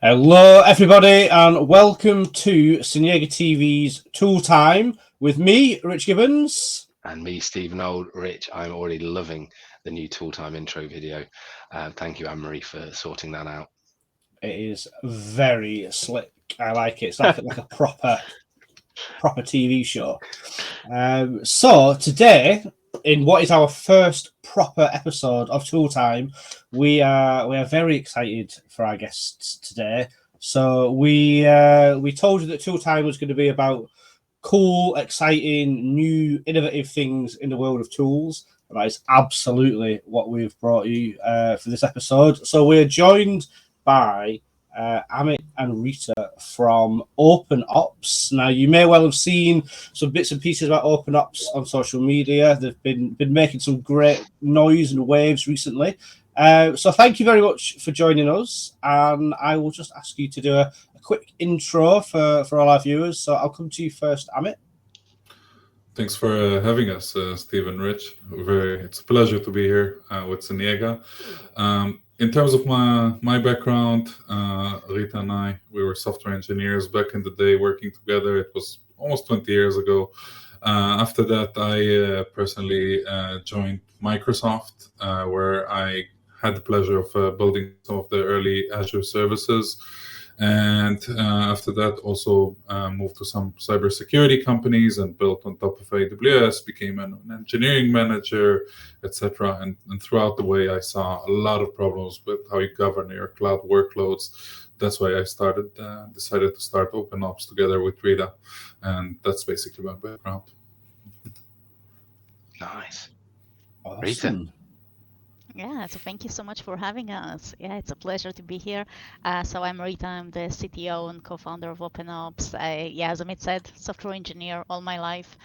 Hello, everybody, and welcome to Syniega TV's Tool Time with me, Rich Gibbons. And me, Stephen Old. Rich, I'm already loving the new Tool Time intro video. Thank you, Anne-Marie, for sorting that out. It is very slick. I like it. It's like a proper TV show. So today, in what is our first proper episode of Tool Time, we are very excited for our guests today. So we told you that Tool Time was going to be about cool, exciting, new, innovative things in the world of tools. And that is absolutely what we've brought you for this episode. So we're joined by Amit and Rita from OpenOps. Now, you may well have seen some bits and pieces about OpenOps on social media. They've been making some great noise and waves recently. So thank you very much for joining us. And I will just ask you to do a quick intro for all our viewers. So I'll come to you first, Amit. Thanks for having us, Steve and Rich. It's a pleasure to be here with Syniega. In terms of my background, Rita and I, we were software engineers back in the day working together. It was almost 20 years ago. After that, I personally joined Microsoft, where I had the pleasure of building some of the early Azure services. And after that, also moved to some cybersecurity companies and built on top of AWS, became an engineering manager, etc. And throughout the way, I saw a lot of problems with how you govern your cloud workloads. That's why I decided to start OpenOps together with Rita. And that's basically my background. Nice. Awesome. Rita. Yeah, so thank you so much for having us. Yeah, it's a pleasure to be here. So I'm Rita, I'm the CTO and co-founder of OpenOps. As Amit said, software engineer all my life.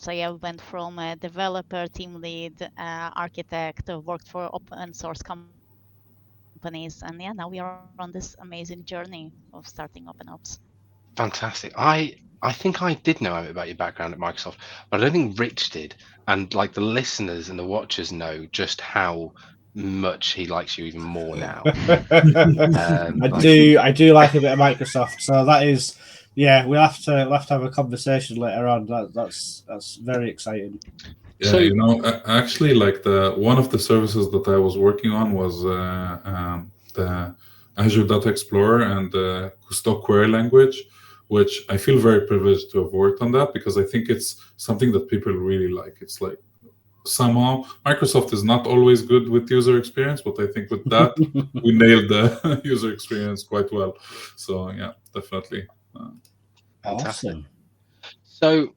We went from a developer, team lead, architect, worked for open source companies, and now we are on this amazing journey of starting OpenOps. Fantastic. I think I did know about your background at Microsoft, but I don't think Rich did. And like the listeners and the watchers know just how much he likes you even more now. I do like a bit of Microsoft. So that is, we'll have to have a conversation later on. That's very exciting. Yeah, so, actually, like one of the services that I was working on was the Azure Data Explorer and the Cousteau query language, which I feel very privileged to have worked on that because I think it's something that people really like. It's like somehow Microsoft is not always good with user experience, but I think with that we nailed the user experience quite well. So yeah, definitely. Awesome. So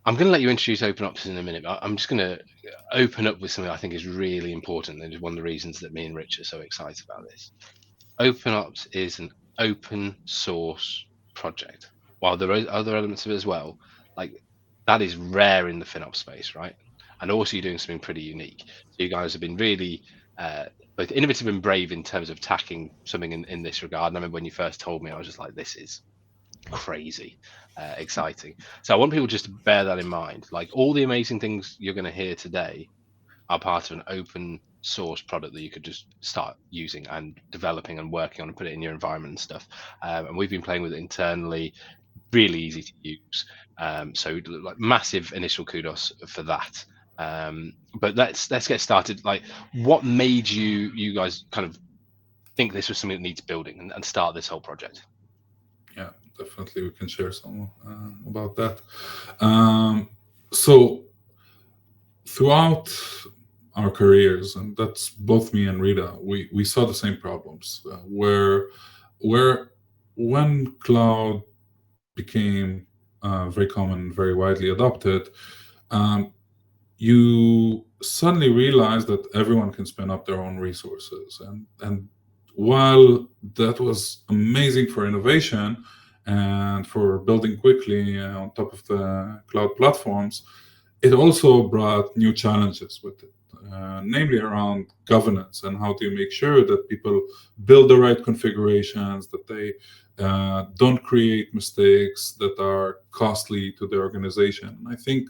I'm going to let you introduce OpenOps in a minute, but I'm just going to open up with something I think is really important, and is one of the reasons that me and Rich are so excited about this. OpenOps is an open source project. While there are other elements of it as well, like that is rare in the FinOps space, right? And also you're doing something pretty unique. So you guys have been really both innovative and brave in terms of tackling something in this regard. And I remember when you first told me, I was just like, this is crazy exciting. So I want people just to bear that in mind. Like all the amazing things you're going to hear today are part of an open source product that you could just start using and developing and working on and put it in your environment and stuff. And we've been playing with it internally, really easy to use. So like massive initial kudos for that. But let's get started. Like, what made you guys kind of think this was something that needs building and start this whole project? Yeah, definitely we can share some about that. So throughout our careers, and that's both me and Rita, we saw the same problems where when cloud became very common, very widely adopted, you suddenly realize that everyone can spin up their own resources. And while that was amazing for innovation and for building quickly on top of the cloud platforms, it also brought new challenges with it, namely around governance and how do you make sure that people build the right configurations, that they don't create mistakes that are costly to the organization. And I think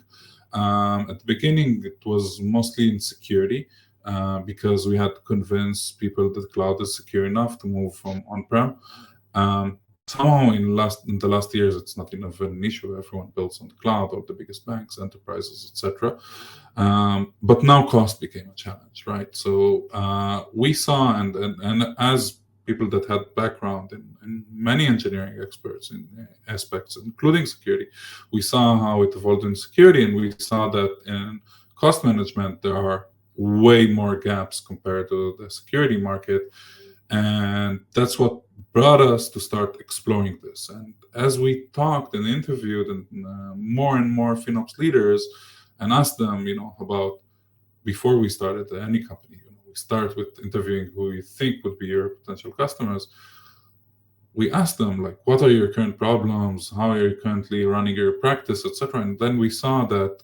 at the beginning, it was mostly in security. because we had to convince people that cloud is secure enough to move from on-prem. Somehow in the last years, it's not enough of an issue. Everyone builds on the cloud, all the biggest banks, enterprises, etc. But now cost became a challenge, right? So we saw, and as people that had background in many engineering experts in aspects, including security, we saw how it evolved in security, and we saw that in cost management there are way more gaps compared to the security market. And that's what brought us to start exploring this. And as we talked and interviewed and more and more FinOps leaders and asked them, about, before we started any company, we start with interviewing who you think would be your potential customers. We asked them, like, what are your current problems? How are you currently running your practice, etc. And then we saw that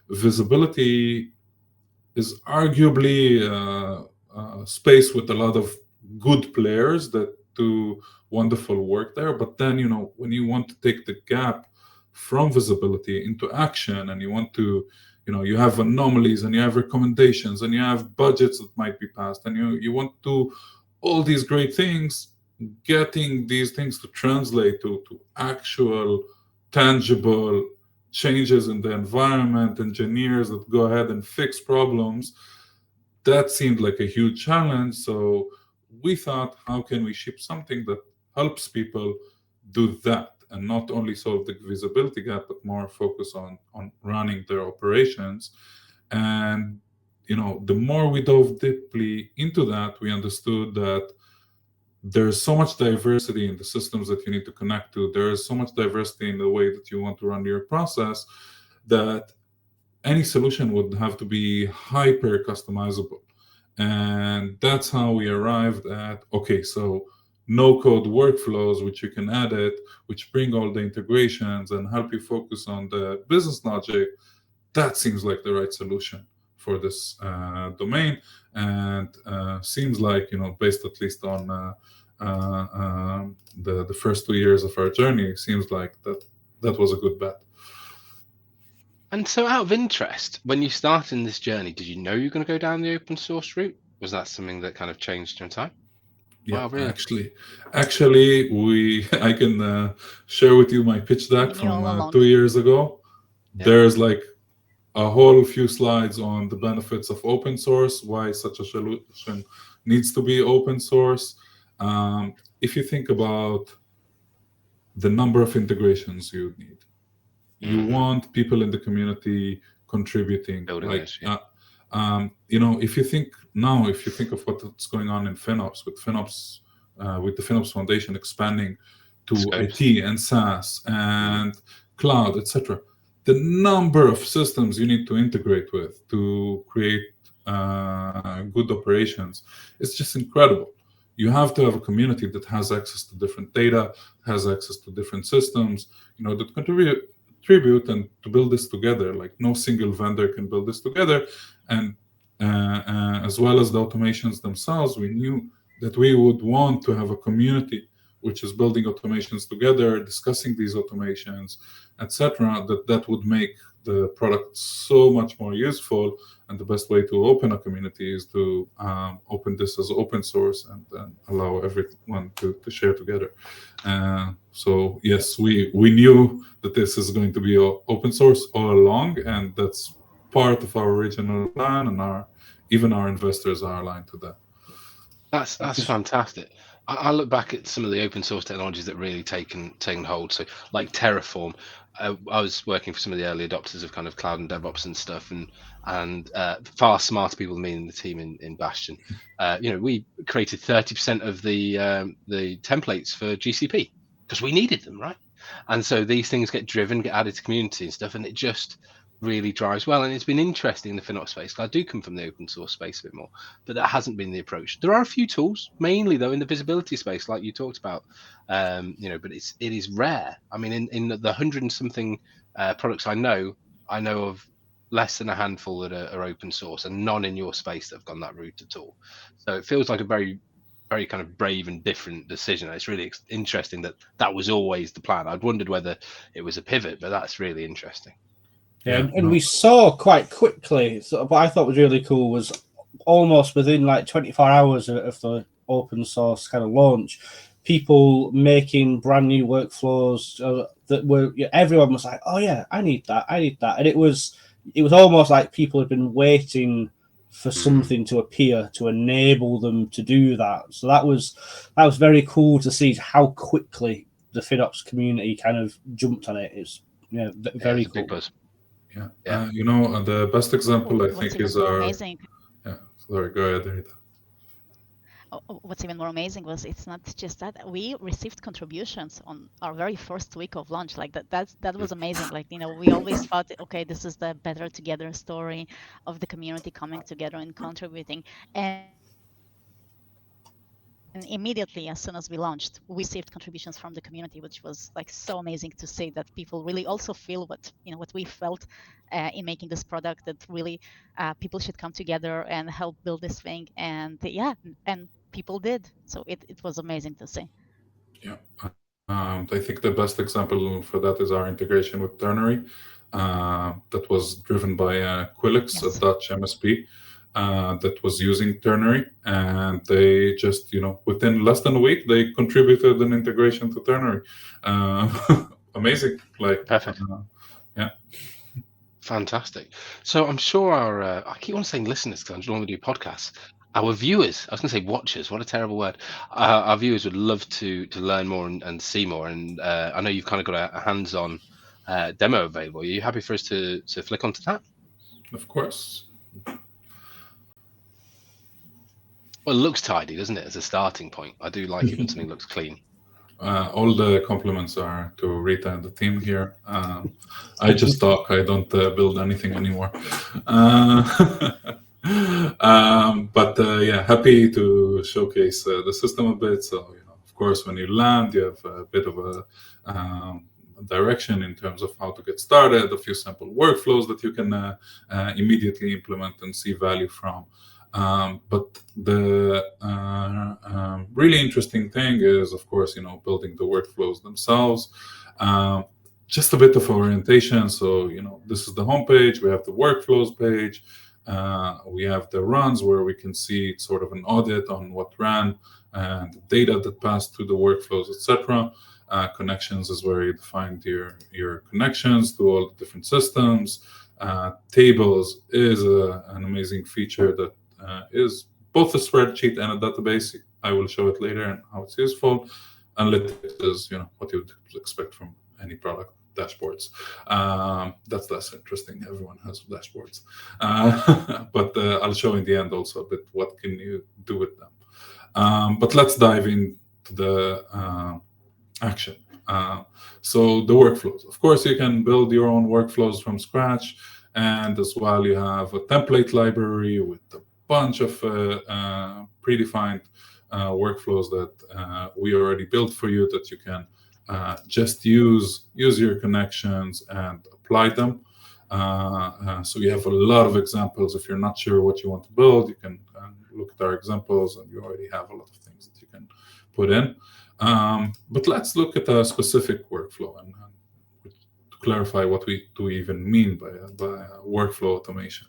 visibility is arguably a space with a lot of good players that do wonderful work there. But then, when you want to take the gap from visibility into action, and you want to, you have anomalies, and you have recommendations, and you have budgets that might be passed, and you want to do all these great things, getting these things to translate to actual tangible changes in the environment, engineers that go ahead and fix problems, that seemed like a huge challenge. So we thought, how can we ship something that helps people do that, and not only solve the visibility gap, but more focus on running their operations? And the more we dove deeply into that, we understood that there's so much diversity in the systems that you need to connect to. There is so much diversity in the way that you want to run your process, that any solution would have to be hyper customizable. And that's how we arrived at, okay, so no-code workflows, which you can edit, which bring all the integrations and help you focus on the business logic. That seems like the right solution for this domain, and seems like, based at least on the first 2 years of our journey, seems like that was a good bet. And so, out of interest, when you started in this journey, did you know you were going to go down the open source route? Was that something that kind of changed in time? Yeah, wow, really? actually, I can share with you my pitch deck You knew all from along. 2 years ago. Yeah. There's like a whole few slides on the benefits of open source, why such a solution needs to be open source. If you think about the number of integrations you need, you want people in the community contributing. Building Like, this, yeah. if you think of what's going on in FinOps, with the FinOps Foundation expanding to Scopes. IT and SaaS and cloud, etc., the number of systems you need to integrate with to create good operations is just incredible. You have to have a community that has access to different data, has access to different systems, that contribute and to build this together. Like, no single vendor can build this together. And as well as the automations themselves, we knew that we would want to have a community which is building automations together, discussing these automations, etc. That would make the product so much more useful. And the best way to open a community is to open this as open source and allow everyone to share together. So yes, we knew that this is going to be open source all along, and that's part of our original plan, and even our investors are aligned to that. That's fantastic. I look back at some of the open source technologies that really taken hold. So, like Terraform, I was working for some of the early adopters of kind of cloud and DevOps and stuff, and far smarter people than me in the team in Bastion. We created 30% of the templates for GCP because we needed them, right? And so these things get driven, get added to community and stuff, and it just really drives well. And it's been interesting in the FinOps space. I do come from the open source space a bit more, but that hasn't been the approach. There are a few tools, mainly though in the visibility space, like you talked about, but it is rare. I mean, in the 100 and something products I know of less than a handful that are open source, and none in your space that have gone that route at all. So it feels like a very, very kind of brave and different decision. It's really interesting that was always the plan. I'd wondered whether it was a pivot, but that's really interesting. Yeah, and we saw quite quickly, what I thought was really cool was almost within like 24 hours of the open source kind of launch, people making brand new workflows that were, everyone was like, oh yeah, I need that, and it was almost like people had been waiting for something to appear to enable them to do that. So that was very cool to see how quickly the FinOps community kind of jumped on it. It's very it's a big cool. buzz. Yeah. The best example I What's think even is more our. amazing. Yeah, sorry, go ahead, Rita. What's even more amazing was it's not just that we received contributions on our very first week of launch. Like that was amazing. Like, we always thought, okay, this is the better together story of the community coming together and contributing. And immediately, as soon as we launched, we received contributions from the community, which was like so amazing to see that people really also feel what we felt in making this product, that really people should come together and help build this thing. And and people did. So it was amazing to see. Yeah. I think the best example for that is our integration with Ternary. That was driven by Quilix, Yes. a Dutch MSP that was using Ternary, and they just, within less than a week, they contributed an integration to Ternary. Amazing. Like, Perfect. Yeah. Fantastic. So I'm sure our I keep on saying listeners because I'm just want to do podcasts. Our viewers, I was going to say watchers. What a terrible word. Our viewers would love to learn more and see more. And I know you've kind of got a hands-on demo available. Are you happy for us to flick onto that? Of course. Well, it looks tidy, doesn't it, as a starting point? I do like it when something looks clean. All the compliments are to Rita and the team here. I just talk. I don't build anything anymore. But happy to showcase the system a bit. So, of course, when you land, you have a bit of a direction in terms of how to get started, a few simple workflows that you can immediately implement and see value from. But the really interesting thing is, of course, building the workflows themselves. Just a bit of orientation. So, this is the homepage. We have the workflows page. We have the runs where we can see sort of an audit on what ran and the data that passed through the workflows, etc. Connections is where you define your connections to all the different systems. Tables is an amazing feature that is both a spreadsheet and a database. I will show it later and how it's useful. Analytics is, what you would expect from any product. Dashboards. That's less interesting. Everyone has dashboards. But I'll show in the end also a bit what can you do with them. But let's dive into the action. So the workflows. Of course, you can build your own workflows from scratch. And as well, you have a template library with a bunch of predefined workflows that we already built for you that you can just use your connections and apply them. So we have a lot of examples. If you're not sure what you want to build, you can look at our examples, and you already have a lot of things that you can put in. But let's look at a specific workflow and to clarify what we do even mean by workflow automation.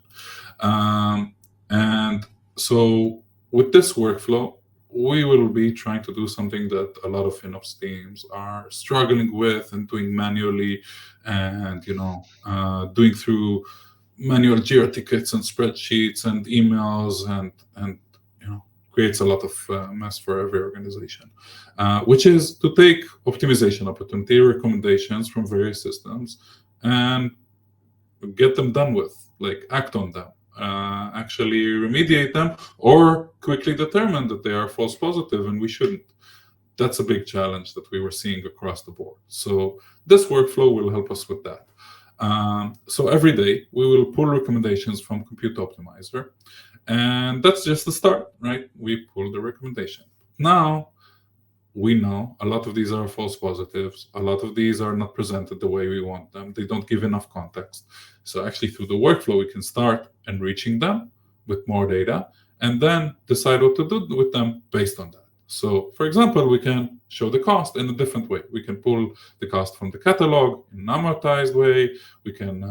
And so with this workflow, we will be trying to do something that a lot of FinOps teams are struggling with and doing manually, and doing through manual Jira tickets and spreadsheets and emails, and creates a lot of mess for every organization, which is to take optimization opportunity recommendations from various systems and get them done with, like act on them. Actually remediate them or quickly determine that they are false positive and we shouldn't. That's a big challenge that we were seeing across the board. So this workflow will help us with that. So every day we will pull recommendations from Compute Optimizer, and that's just the start, right? We pull the recommendation. Now we know a lot of these are false positives. A lot of these are not presented the way we want them. They don't give enough context. So actually through the workflow, we can start enriching them with more data and then decide what to do with them based on that. So for example, we can show the cost in a different way. We can pull the cost from the catalog in an amortized way. We can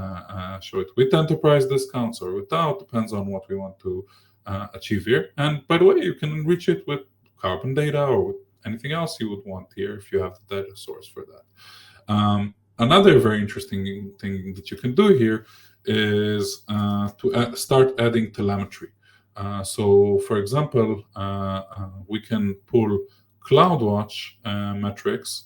show it with enterprise discounts or without, depends on what we want to achieve here. And by the way, you can enrich it with carbon data or with anything else you would want here if you have the data source for that. Another very interesting thing that you can do here is to start adding telemetry. So, for example, we can pull CloudWatch metrics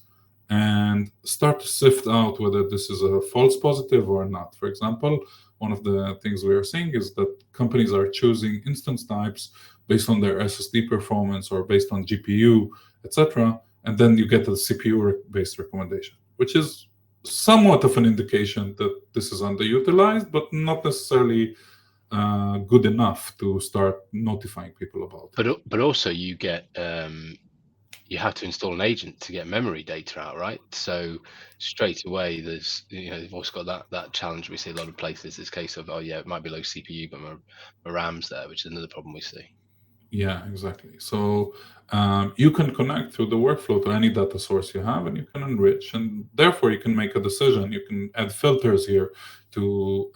and start to sift out whether this is a false positive or not. For example, one of the things we are seeing is that companies are choosing instance types based on their SSD performance or based on GPU, etc. And then you get a CPU-based recommendation, which is somewhat of an indication that this is underutilized, but not necessarily good enough to start notifying people about it. But also you get you have to install an agent to get memory data out, right? So straight away, there's you've also got that challenge we see a lot of places. This case of it might be low CPU, but my RAM's there, which is another problem we see. Yeah, exactly. So you can connect through the workflow to any data source you have, and you can enrich, and therefore you can make a decision. You can add filters here to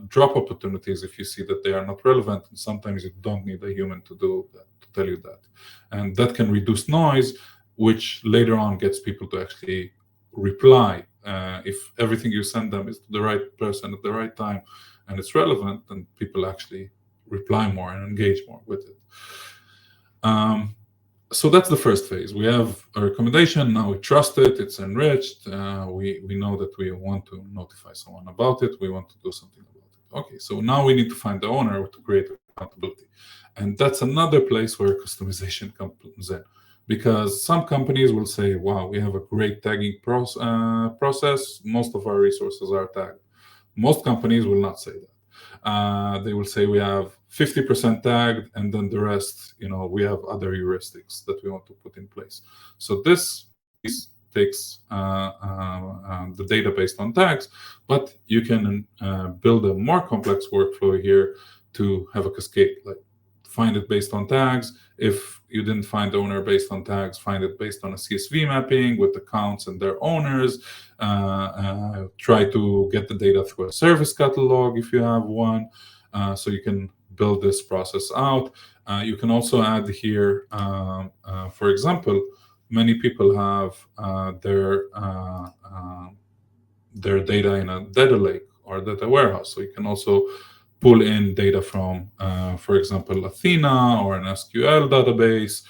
drop opportunities if you see that they are not relevant, and sometimes you don't need a human to do that, to tell you that. And that can reduce noise, which later on gets people to actually reply. If everything you send them is to the right person at the right time and it's relevant, then people actually reply more and engage more with it. So that's the first phase. We have a recommendation. Now we trust it. It's enriched. We know that we want to notify someone about it. We want to do something about it. Okay, so now we need to find the owner to create accountability. And that's another place where customization comes in. Because some companies will say, wow, we have a great tagging process. Most of our resources are tagged. Most companies will not say that. They will say we have 50% tagged, and then the rest, we have other heuristics that we want to put in place. So this takes the data based on tags, but you can build a more complex workflow here to have a cascade, like find it based on tags. If you didn't find the owner based on tags, find it based on a CSV mapping with accounts and their owners. Try to get the data through a service catalog if you have one, so you can build this process out. You can also add here, for example, many people have their data in a data lake or data warehouse. So you can also pull in data from, for example, Athena or an SQL database,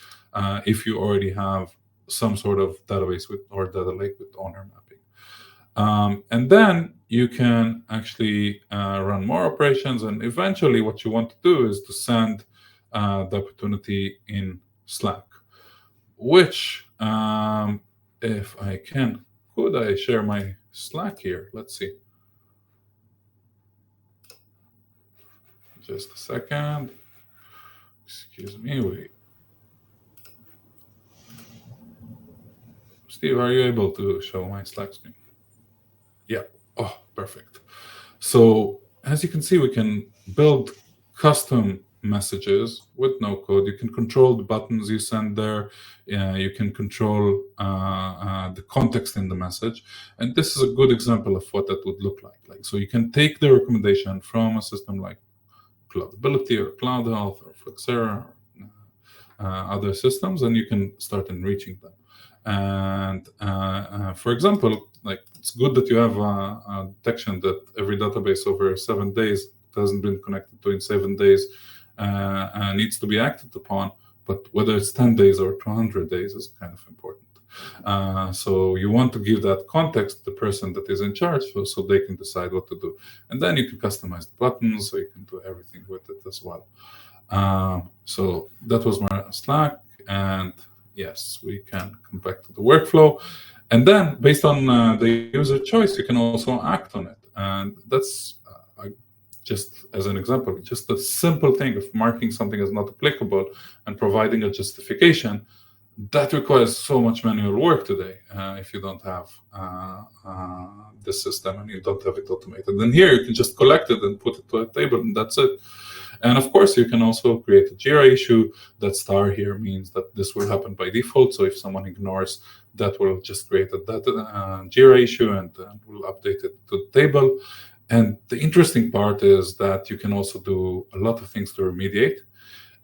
if you already have some sort of database or data lake with owner mapping. And then you can actually run more operations. And eventually what you want to do is to send the opportunity in Slack, which, if I can, could I share my Slack here? Let's see. Just a second. Excuse me. Wait. Steve, are you able to show my Slack screen? Yeah. Oh, perfect. So as you can see, we can build custom messages with no code. You can control the buttons you send there. You can control the context in the message. And this is a good example of what that would look like. So you can take the recommendation from a system like Cloudability or Cloud Health or Flexera or other systems, and you can start enriching them. And for example, it's good that you have a detection that every database over 7 days hasn't been connected to in 7 days needs to be acted upon. But whether it's 10 days or 200 days is kind of important. So you want to give that context to the person that is in charge so they can decide what to do. And then you can customize the buttons, so you can do everything with it as well. So that was my Slack. And yes, we can come back to the workflow. And then based on the user choice, you can also act on it. And that's just as an example, just a simple thing of marking something as not applicable and providing a justification. That requires so much manual work today if you don't have this system and you don't have it automated. And here you can just collect it and put it to a table, and that's it. And of course, you can also create a Jira issue. That star here means that this will happen by default. So if someone ignores, that will just create a Jira issue and will update it to the table. And the interesting part is that you can also do a lot of things to remediate.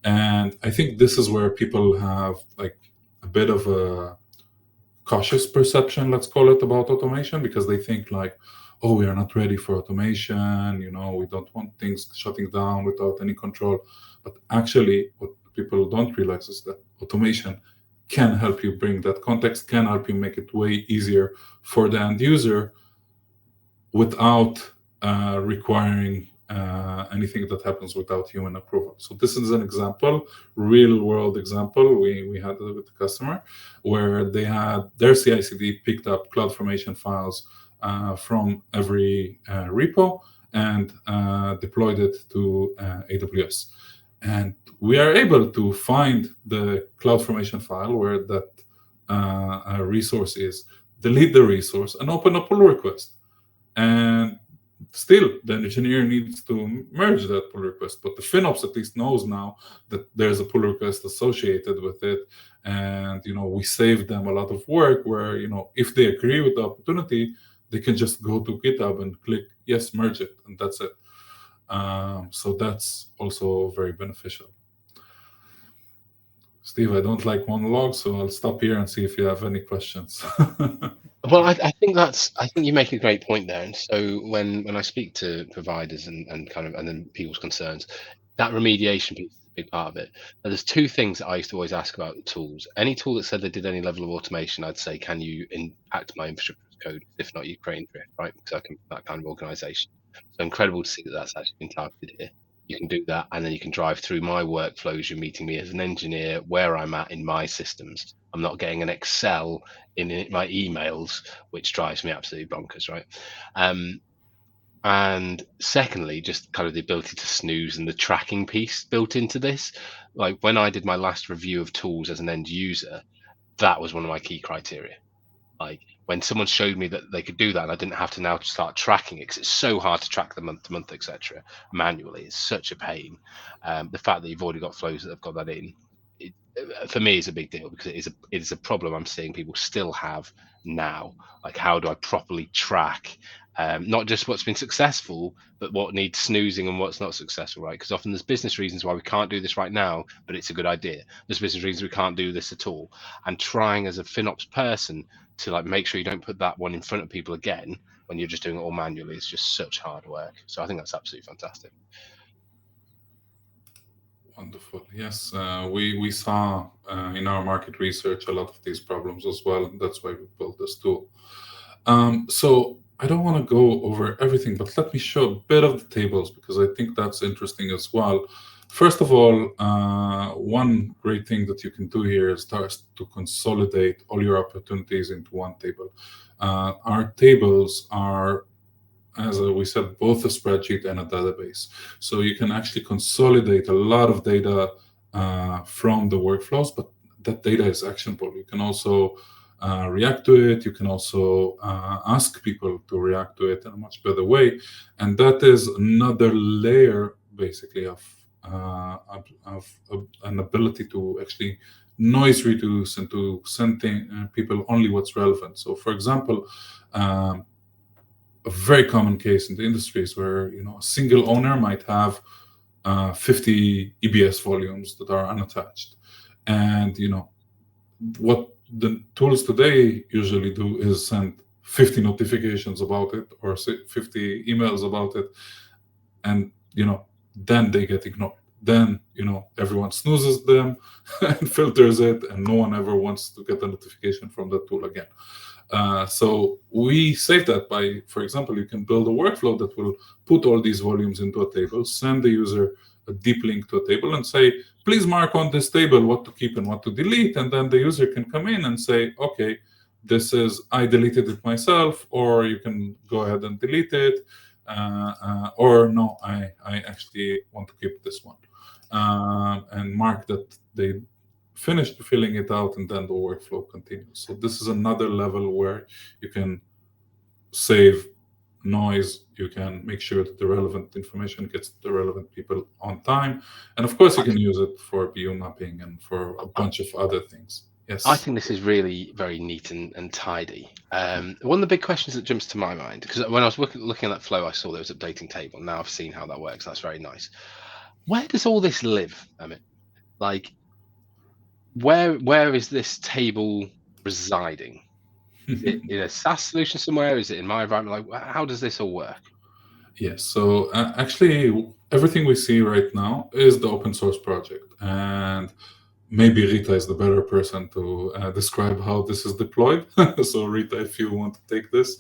And I think this is where people have like a bit of a cautious perception, let's call it, about automation, because they think like, oh, we are not ready for automation, we don't want things shutting down without any control. But actually, what people don't realize is that automation can help you bring that context, can help you make it way easier for the end user without requiring anything that happens without human approval. So this is an example, real world example we had with the customer, where they had their CI/CD picked up CloudFormation files from every repo and deployed it to AWS. And we are able to find the CloudFormation file where that resource is, delete the resource, and open a pull request. And still, the engineer needs to merge that pull request, but the FinOps at least knows now that there's a pull request associated with it. And we save them a lot of work where if they agree with the opportunity, they can just go to GitHub and click yes, merge it, and that's it. So that's also very beneficial. Steve, I don't like monologues, so I'll stop here and see if you have any questions. Well, I think you make a great point there. And so when I speak to providers and then people's concerns, that remediation piece is a big part of it. Now, there's two things that I used to always ask about the tools. Any tool that said they did any level of automation, I'd say, can you impact my infrastructure as code? If not, you create drift, right? Because I can that kind of organization. So incredible to see that that's actually been targeted here. You can do that, and then you can drive through my workflows. You're meeting me as an engineer where I'm at in my systems. I'm not getting an Excel in my emails, which drives me absolutely bonkers, right? And secondly, just kind of the ability to snooze and the tracking piece built into this. Like when I did my last review of tools as an end user, that was one of my key criteria. Like when someone showed me that they could do that, and I didn't have to now start tracking it, because it's so hard to track the month to month, etc. manually. It's such a pain. The fact that you've already got flows that have got that in, for me, is a big deal, because it is a problem I'm seeing people still have now. Like, how do I properly track not just what's been successful, but what needs snoozing and what's not successful, right? Because often there's business reasons why we can't do this right now, but it's a good idea. There's business reasons we can't do this at all. And trying as a FinOps person to like make sure you don't put that one in front of people again when you're just doing it all manually is just such hard work. So I think that's absolutely fantastic. Wonderful. Yes, we saw in our market research a lot of these problems as well, and that's why we built this tool. So I don't want to go over everything, but let me show a bit of the tables, because I think that's interesting as well. First of all, one great thing that you can do here is start to consolidate all your opportunities into one table. Our tables are, as we said, both a spreadsheet and a database. So you can actually consolidate a lot of data from the workflows, but that data is actionable. You can also react to it. You can also ask people to react to it in a much better way. And that is another layer, basically, of an ability to actually noise reduce and to send people only what's relevant. So, for example, a very common case in the industry is where a single owner might have 50 EBS volumes that are unattached, and what the tools today usually do is send 50 notifications about it or 50 emails about it, and then they get ignored. Then everyone snoozes them and filters it, and no one ever wants to get a notification from that tool again. So we save that by, for example, you can build a workflow that will put all these volumes into a table, send the user a deep link to a table, and say, please mark on this table what to keep and what to delete. And then the user can come in and say, okay, this is, I deleted it myself, or you can go ahead and delete it, or no, I actually want to keep this one, and mark that they finished filling it out, and then the workflow continues. So this is another level where you can save noise. You can make sure that the relevant information gets to the relevant people on time. And of course, you can use it for BU mapping and for a bunch of other things. Yes. I think this is really very neat and tidy. One of the big questions that jumps to my mind, because when I was looking at that flow, I saw there was updating table. Now I've seen how that works. That's very nice. Where does all this live, Amit? like where is this table residing? Is it in a SaaS solution somewhere? Is it in my environment? Like, how does this all work? Yes. So actually, everything we see right now is the open source project, and maybe Rita is the better person to describe how this is deployed. So Rita, if you want to take this.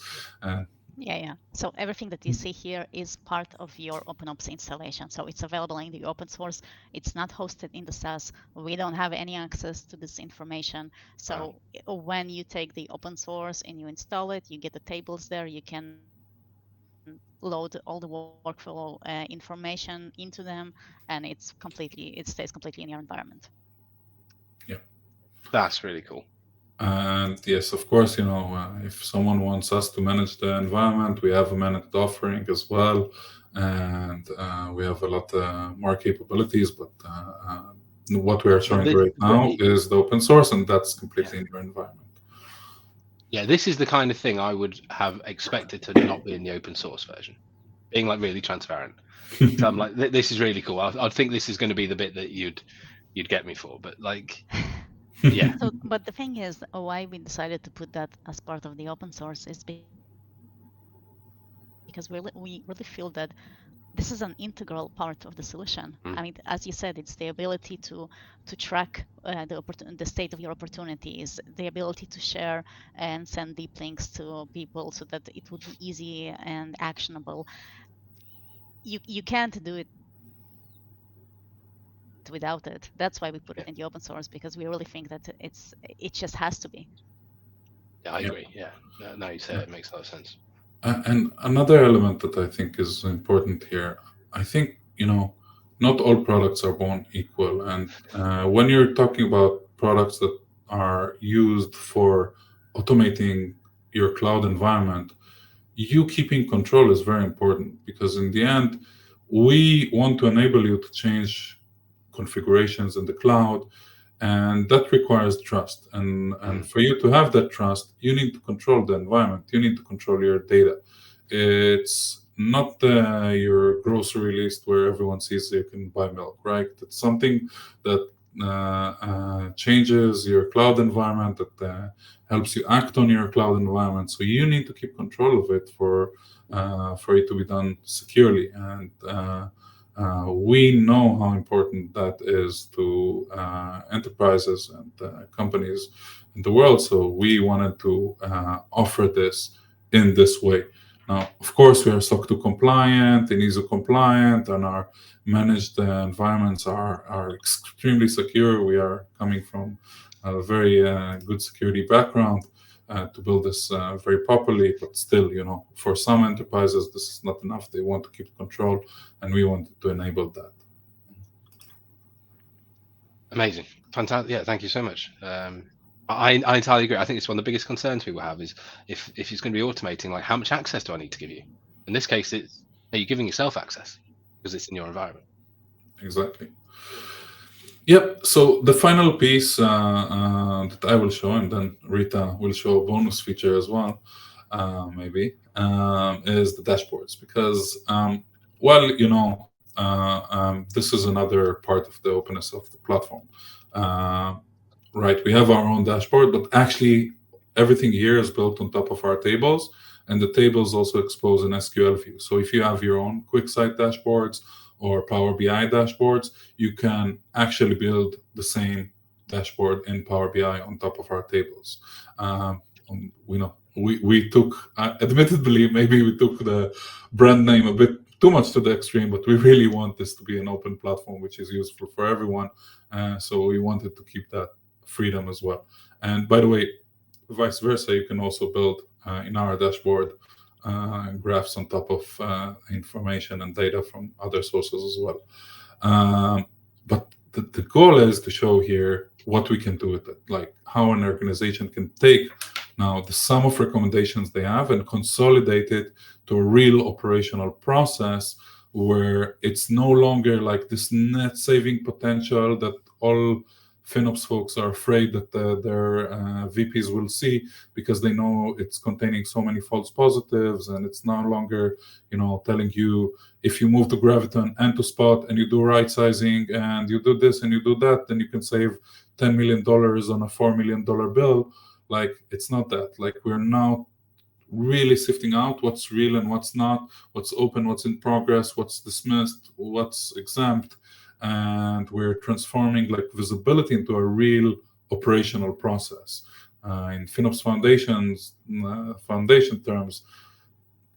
Yeah. So everything that you see here is part of your OpenOps installation. So it's available in the open source. It's not hosted in the SaaS. We don't have any access to this information. So when you take the open source and you install it, you get the tables there. You can load all the workflow information into them, and it stays completely in your environment. Yeah, that's really cool. And yes, of course, if someone wants us to manage the environment, we have a managed offering as well, and we have a lot more capabilities. But what we are showing right now is the open source, and that's completely in your environment. Yeah, this is the kind of thing I would have expected to not be in the open source version, being like really transparent. So I'm like, this is really cool. I think this is going to be the bit that you'd get me for, but like, yeah. So, but the thing is, why we decided to put that as part of the open source is because we really feel that this is an integral part of the solution. I mean, as you said, it's the ability to track the state of your opportunities, the ability to share and send deep links to people so that it would be easy and actionable. You can't do it without it. That's why we put it in the open source, because we really think that it just has to be. Yeah, I agree. Yeah, now you say it makes a lot of sense. And another element that I think is important here, I think, not all products are born equal. And when you're talking about products that are used for automating your cloud environment, you keeping control is very important, because in the end, we want to enable you to change configurations in the cloud, and that requires trust. And for you to have that trust, you need to control the environment. You need to control your data. It's not your grocery list where everyone sees you can buy milk, right? It's something that changes your cloud environment, that helps you act on your cloud environment. So you need to keep control of it for it to be done securely. And we know how important that is to enterprises and companies in the world. So we wanted to offer this in this way. Now, of course, we are SOC 2 compliant and ISO compliant, and our managed environments are extremely secure. We are coming from a very good security background to build this very properly, but still, for some enterprises, this is not enough. They want to keep control, and we wanted to enable that. Amazing. Fantastic. Yeah, thank you so much. I entirely agree. I think it's one of the biggest concerns people have is if it's going to be automating, like how much access do I need to give you? In this case, are you giving yourself access because it's in your environment? Exactly. Yep. So the final piece that I will show, and then Rita will show a bonus feature as well, maybe, is the dashboards. Because, this is another part of the openness of the platform. Right, we have our own dashboard, but actually everything here is built on top of our tables, and the tables also expose an SQL view. So if you have your own QuickSight dashboards or Power BI dashboards, you can actually build the same dashboard in Power BI on top of our tables. We took, admittedly, maybe we took the brand name a bit too much to the extreme, but we really want this to be an open platform which is useful for everyone. So we wanted to keep that freedom as well. And by the way, vice versa, you can also build in our dashboard graphs on top of information and data from other sources as well. But the goal is to show here what we can do with it, like how an organization can take now the sum of recommendations they have and consolidate it to a real operational process where it's no longer like this net saving potential that all FinOps folks are afraid that their VPs will see, because they know it's containing so many false positives, and it's no longer, telling you, if you move to Graviton and to Spot and you do right sizing and you do this and you do that, then you can save $10 million on a $4 million bill. Like, it's not that. Like, we're now really sifting out what's real and what's not, what's open, what's in progress, what's dismissed, what's exempt, and we're transforming like visibility into a real operational process. In FinOps foundation terms,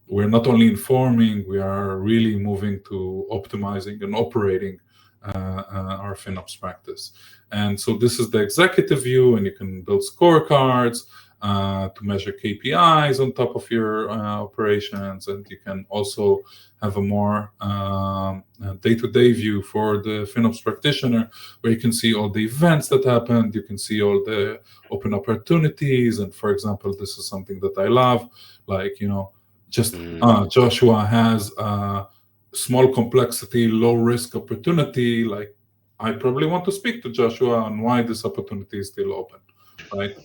we're not only informing, we are really moving to optimizing and operating our FinOps practice. And so this is the executive view, and you can build scorecards to measure KPIs on top of your operations, and you can also have a more day-to-day view for the FinOps practitioner, where you can see all the events that happened, you can see all the open opportunities, and for example, this is something that I love, like, Joshua has a small complexity, low risk opportunity, like, I probably want to speak to Joshua on why this opportunity is still open, right?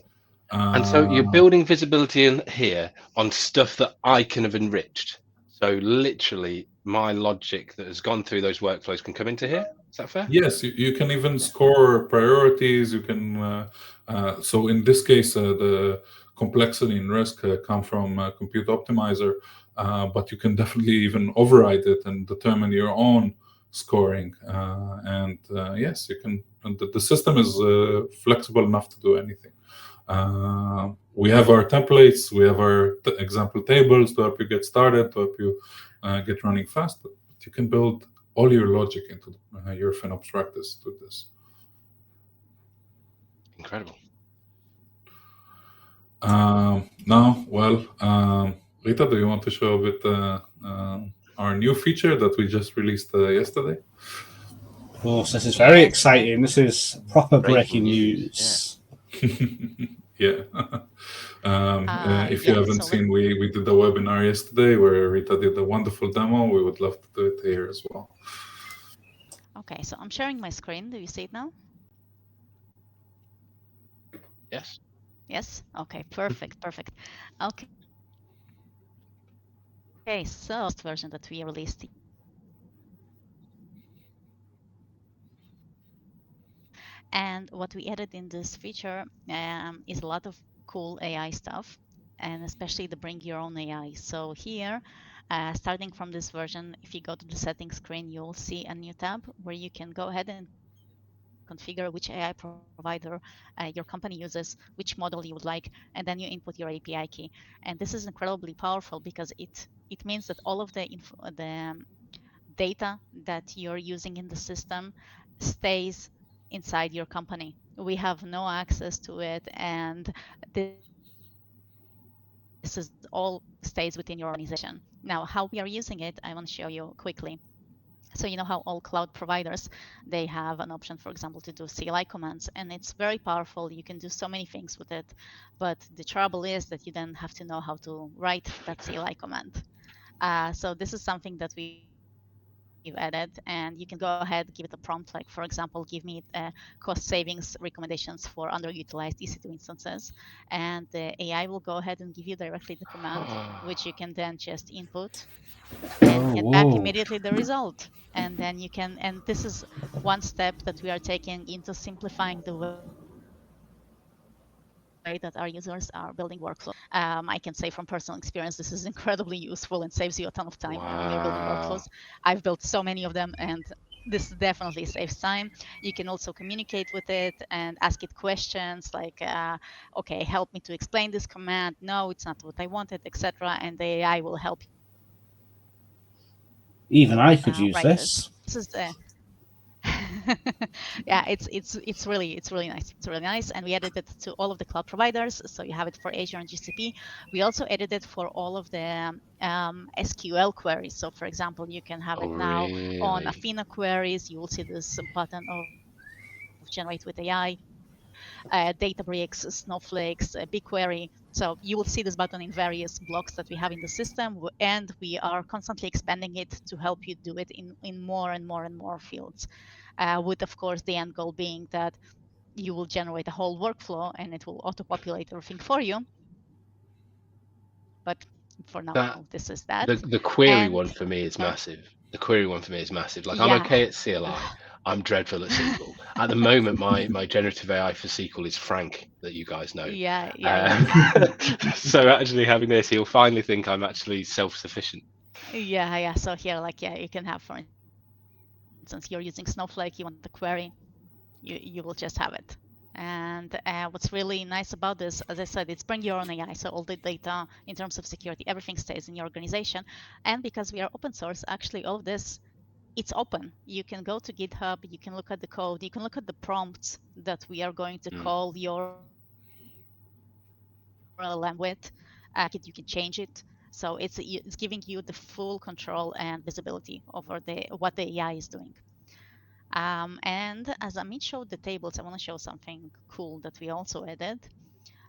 And so you're building visibility in here on stuff that I can have enriched. So literally my logic that has gone through those workflows can come into here. Is that fair? Yes, you can even score priorities. You can, so in this case, the complexity and risk come from Compute Optimizer, but you can definitely even override it and determine your own scoring. Yes, you can. And the system is flexible enough to do anything. We have our templates, we have our example tables to help you get started, to help you get running fast. But you can build all your logic into your FinOps practice to this. Incredible. Rita, do you want to show a bit our new feature that we just released yesterday? Of course, this is very exciting. This is proper breaking news. Yeah. If you haven't seen, we did a webinar yesterday where Rita did a wonderful demo. We would love to do it here as well. Okay, so I'm sharing my screen. Do you see it now? Yes. Yes? Okay, perfect. Okay. Okay, so this version that we released. And what we added in this feature is a lot of cool AI stuff, and especially the bring your own AI. So here, starting from this version, if you go to the settings screen, you'll see a new tab where you can go ahead and configure which AI provider your company uses, which model you would like, and then you input your API key. And this is incredibly powerful because it means that all of the data that you're using in the system stays inside your company. We have no access to it, and this is all stays within your organization. Now, how we are using it, I want to show you quickly. So you know how all cloud providers, they have an option, for example, to do CLI commands, and it's very powerful. You can do so many things with it, but the trouble is that you then have to know how to write that CLI command. So this is something that we've added, and you can go ahead, give it a prompt, like, for example, give me cost savings recommendations for underutilized EC2 instances, and the AI will go ahead and give you directly the command, which you can then just input and get back immediately the result. And then you can, and this is one step that we are taking into simplifying the way that our users are building workflows. I can say from personal experience, this is incredibly useful and saves you a ton of time when you're building workflows. I've built so many of them, and this definitely saves time. You can also communicate with it and ask it questions like, okay, help me to explain this command. No, it's not what I wanted, etc. And the AI will help you write this. Even I could use this. This is yeah, it's really nice. It's really nice, and we added it to all of the cloud providers. So you have it for Azure and GCP. We also added it for all of the SQL queries. So for example, you can have it now on Athena queries. You will see this button of generate with AI, Databricks, Snowflakes, BigQuery. So you will see this button in various blocks that we have in the system, and we are constantly expanding it to help you do it in more and more fields, with, of course, the end goal being that you will generate a whole workflow and it will auto-populate everything for you. But for now, That this is that. the query And one for me is massive. The query one for me is massive. Like, I'm yeah, okay at CLI. I'm dreadful at SQL. At the moment, my generative AI for SQL is Frank, that you guys know. yeah. So actually having this, he'll finally think I'm actually self-sufficient. Yeah. So here, like, yeah, you can have, for instance, you're using Snowflake, you want the query, you will just have it. And what's really nice about this, as I said, it's bring your own AI. So all the data in terms of security, everything stays in your organization. And because we are open source, actually all of this, it's open. You can go to GitHub, you can look at the code, you can look at the prompts that we are going to call your LLM with. You can change it. So it's giving you the full control and visibility over what the AI is doing. And as Amit showed the tables, I want to show something cool that we also added.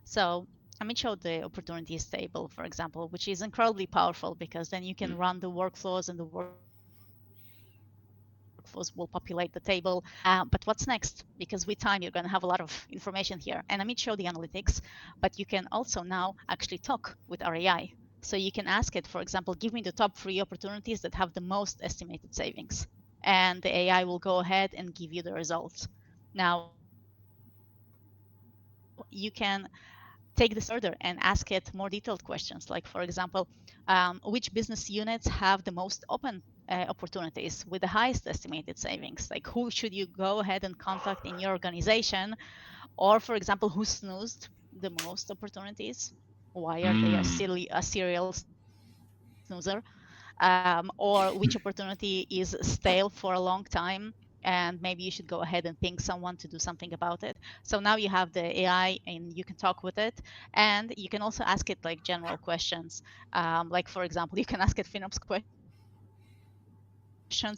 So Amit showed the opportunities table, for example, which is incredibly powerful because then you can run the workflows and the workflows will populate the table. But what's next? Because with time, you're going to have a lot of information here. And Amit showed the analytics, but you can also now actually talk with our AI. So you can ask it, for example, give me the top 3 opportunities that have the most estimated savings. And the AI will go ahead and give you the results. Now, you can take this a step further and ask it more detailed questions, like, for example, which business units have the most open opportunities with the highest estimated savings? Like, who should you go ahead and contact in your organization? Or, for example, who snoozed the most opportunities? Why are they a serial snoozer? Or which opportunity is stale for a long time, and maybe you should go ahead and ping someone to do something about it. So now you have the AI and you can talk with it, and you can also ask it like general questions. Like, for example, you can ask it FinOps questions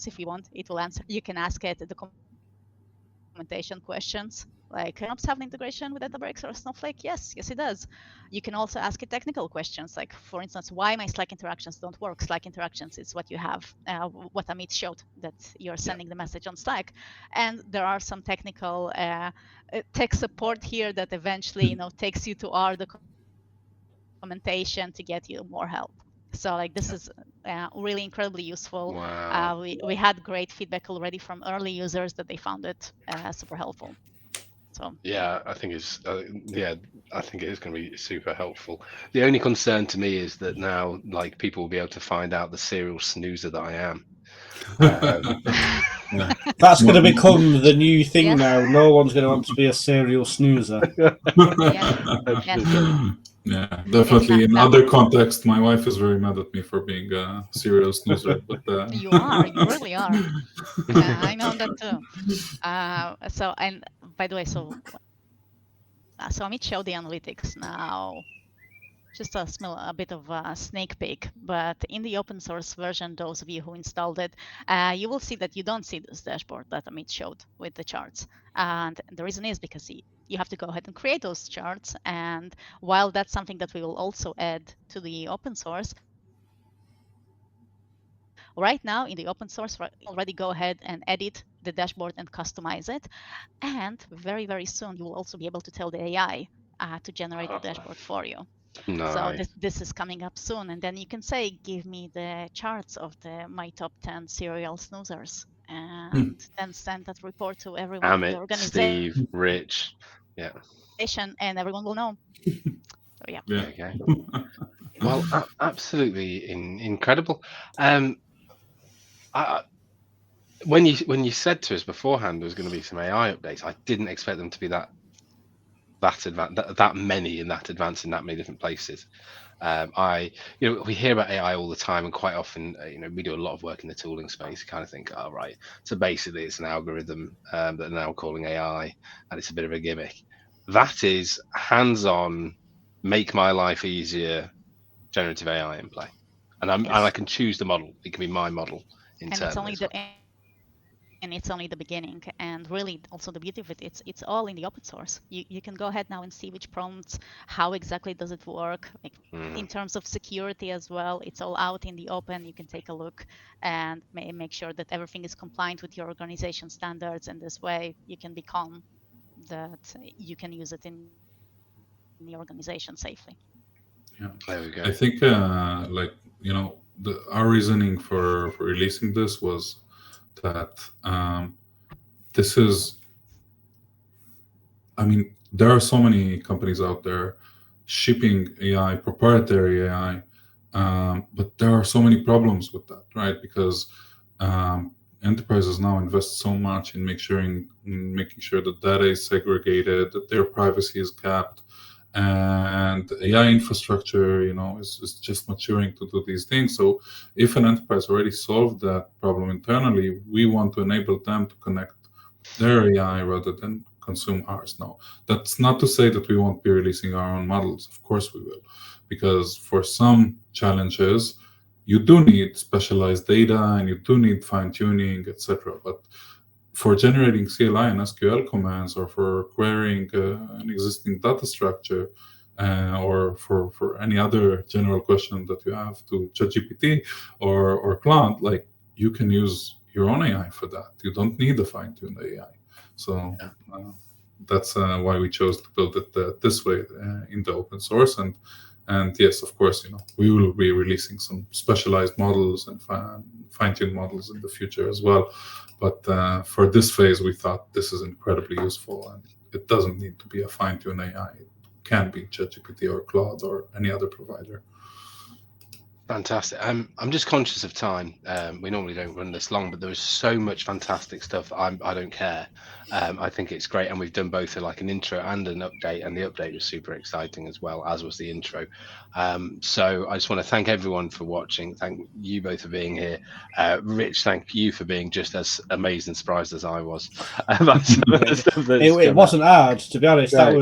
if you want, it will answer. You can ask it the documentation questions, like, FinOps have an integration with Databricks or Snowflake? Yes, it does. You can also ask it technical questions, like, for instance, why my Slack interactions don't work. Slack interactions is what you have, what Amit showed, that you're sending the message on Slack. And there are some technical tech support here that eventually, takes you to our documentation to get you more help. So like, this is really incredibly useful. We had great feedback already from early users that they found it super helpful. So Yeah, I think it's I think it is going to be super helpful. The only concern to me is that now, like, people will be able to find out the serial snoozer that I am. Yeah. That's going to become the new thing yes, now. No one's going to want to be a serial snoozer. yes, Yeah, definitely. In now other context, my wife is very mad at me for being a serial snoozer, but you really are. I know that too. So, and by the way, so Amit showed the analytics now. Just a bit of a sneak peek, but in the open source version, those of you who installed it, you will see that you don't see this dashboard that Amit showed with the charts. And the reason is because you have to go ahead and create those charts. And while that's something that we will also add to the open source, right now in the open source, you can already go ahead and edit the dashboard and customize it. And very, very soon, you will also be able to tell the AI to generate the dashboard for you. So this Nice. is coming up soon, and then you can say, "Give me the charts of my top 10 serial snoozers," and then send that report to everyone in the Amit, organization, Steve, Rich. Yeah, and everyone will know. So yeah. yeah. there we go. Well, absolutely incredible. Um, I, when you said to us beforehand there was going to be some AI updates, I didn't expect them to be that many and that advanced in that many different places. We hear about AI all the time, and quite often, we do a lot of work in the tooling space. You kind of think, oh, right. So basically, it's an algorithm that they're now calling AI, and it's a bit of a gimmick. That is hands-on, make my life easier, generative AI in play, and I Yes. can choose the model. It can be my model internally as well. And it's only the beginning. And really, also the beauty of it, it's all in the open source. You can go ahead now and see which prompts, how exactly does it work, like in Mm. terms of security as well. It's all out in the open. You can take a look and make sure that everything is compliant with your organization standards. And this way, you can be calm that you can use it in the organization safely. Yeah, There we go. I think our reasoning for releasing this was that this is, I mean, there are so many companies out there shipping AI, proprietary AI, but there are so many problems with that, right? Because enterprises now invest so much in making sure that data is segregated, that their privacy is capped, and AI infrastructure, is just maturing to do these things. So if an enterprise already solved that problem internally, we want to enable them to connect their AI rather than consume ours. Now, that's not to say that we won't be releasing our own models. Of course we will, because for some challenges, you do need specialized data and you do need fine-tuning, etc. But for generating CLI and SQL commands, or for querying an existing data structure, or for any other general question that you have to ChatGPT or Claude, like, you can use your own AI for that. You don't need a fine-tuned AI. So that's why we chose to build it this way in the open source. And yes, of course, we will be releasing some specialized models and fine-tuned models in the future as well. But for this phase, we thought this is incredibly useful, and it doesn't need to be a fine-tuned AI. It can be ChatGPT or Claude or any other provider. Fantastic. I'm just conscious of time. We normally don't run this long, but there was so much fantastic stuff. I don't care. I think it's great, and we've done both like an intro and an update, and the update was super exciting as well, as was the intro. So I just want to thank everyone for watching. Thank you both for being here. Rich, thank you for being just as amazed and surprised as I was about some of the stuff that's It wasn't hard, to be honest. Right.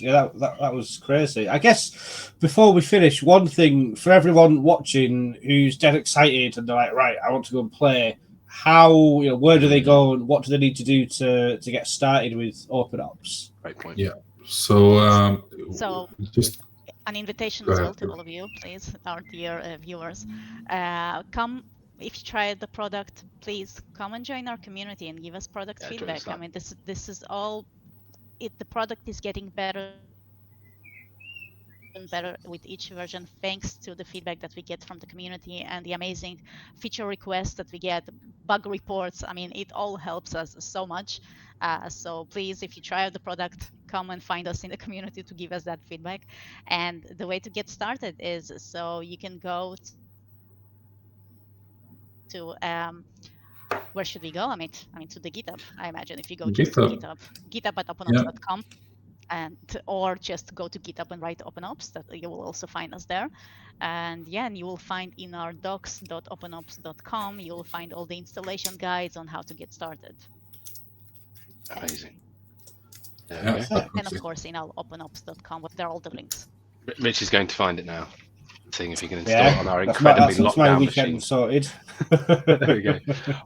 That was crazy. I guess before we finish, one thing for everyone watching who's dead excited and they're like, right, I want to go and play. How, where do they go and what do they need to do to get started with OpenOps? Great point. Yeah. So So just an invitation go as ahead. well to all of you, please, our dear viewers. Come, if you tried the product, please come and join our community and give us product Yeah, join feedback. us I up. mean, this is all it. The product is getting better and better with each version, thanks to the feedback that we get from the community and the amazing feature requests that we get, bug reports. I mean, it all helps us so much. So please, if you try out the product, come and find us in the community to give us that feedback. And the way to get started is, so you can go to where should we go? I mean to the GitHub. I imagine if you go just to GitHub. github@openops.com, and or just go to GitHub and write OpenOps, that you will also find us there. And you will find in our docs.openops.com, you will find all the installation guides on how to get started. Amazing. Yeah. And of course in our openops.com, there are all the links. Rich is going to find it now, seeing if he can install it on our incredibly that's locked my down weekend machine. sorted. There we go.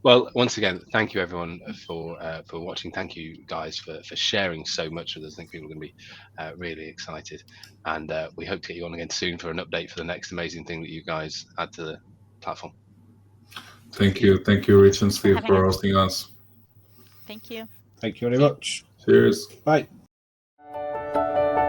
Well, once again, thank you everyone for watching. Thank you guys for sharing so much with us. I think people are going to be really excited, and we hope to get you on again soon for an update for the next amazing thing that you guys add to the platform. Thank you, Rich and Steve, for hosting us. Thank you. Thank you very much. Cheers. Bye.